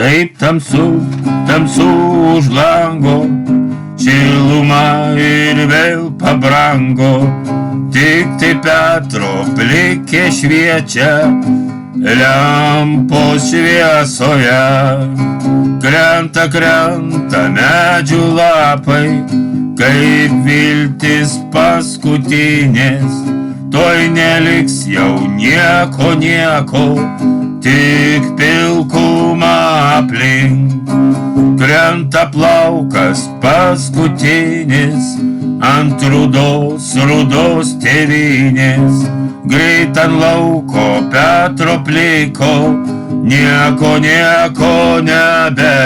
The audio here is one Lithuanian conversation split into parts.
kaip tamsu, tamsu už lango, šiluma ir vėl pabrango, tik tai Petro plikė šviečia, lempos šviesoje. Krenta, krenta medžių lapai, kaip viltis paskutinės, toj neliks jau nieko, nieko, tik pilkuma aplink. Krenta plaukas paskutinis ant rudos, rudos tėvynės, greit ant lauko Petro pliko, nieko, nieko nebeliks.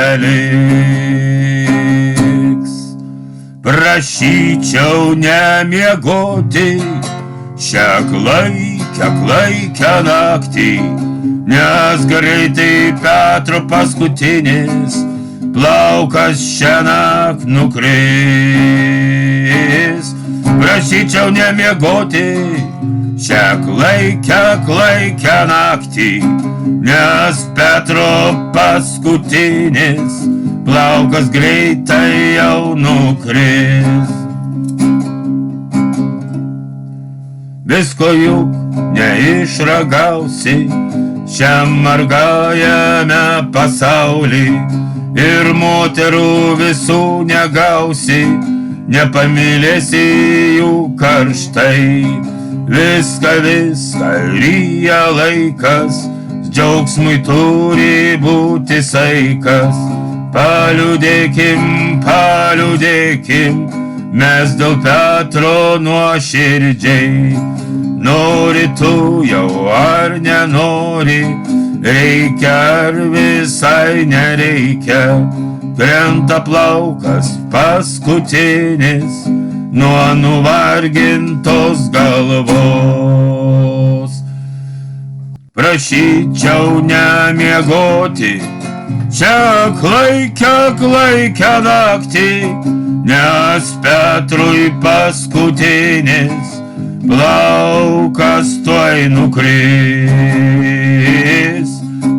Prašyčiau nemiegoti šią klaikią naktį, nes greitai Petro paskutinis plaukas šiąnakt nukris. Prašyčiau nemiegoti šią klaikią naktį, nes Petro paskutinis plaukas greitai jau nukris. Visko juk neišragausi šiam margajame pasauly, ir moterų visų negausi, nepamylėsi jų karštai. Viską ryja laikas, džiaugsmui turi būti saikas. Paliūdėkim, mes dėl Petro nuoširdžiai. Nori tu jau ar nenori, reikia ar visai nereikia. Krenta plaukas paskutinis nuo nuvargintos galvos. Prašyčiau nemiegoti šią klaikią naktį, nes Petrui paskutinis plaukas tuoj nukris.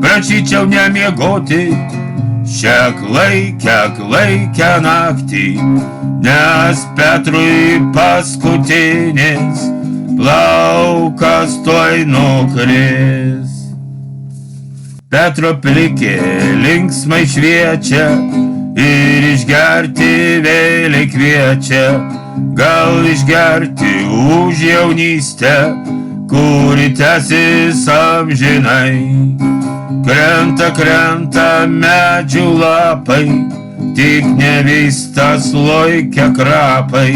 Prašyčiau nemiegoti šią klaikią naktį, nes Petrui paskutinis plaukas tuoj nukris. Petro plikė linksmai šviečia ir išgerti vėliai kviečia. Gal išgerti už jaunystę, kuri tęsis amžinai. Krenta medžių lapai, tik neveistas loikia krapai.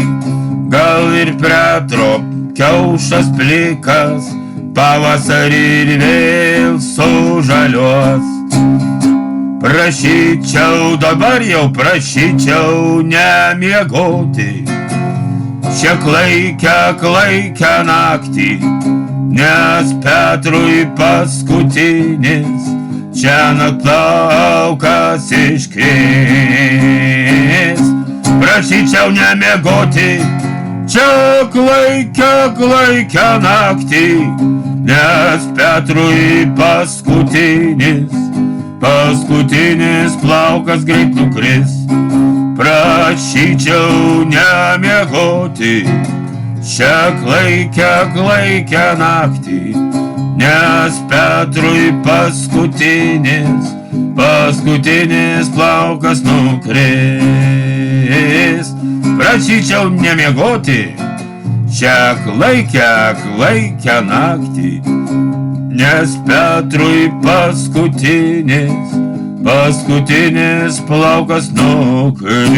Gal ir Petro kiaušas plikas pavasarį ir vėl sužaliuos. Prašyčiau, dabar jau prašyčiau nemiegoti šią klaikią naktį, nes Petrui paskutinis šiąnakt plaukas iškris. Prašyčiau nemiegoti šią klaikią naktį, nes Petrui paskutinis plaukas greit nukris. Prašyčiau nemiegoti šią klaikią naktį, nes Petrui paskutinis plaukas nukris. Prašyčiau nemiegoti šią klaikią naktį, nes Petrui paskutinis plaukas nukris.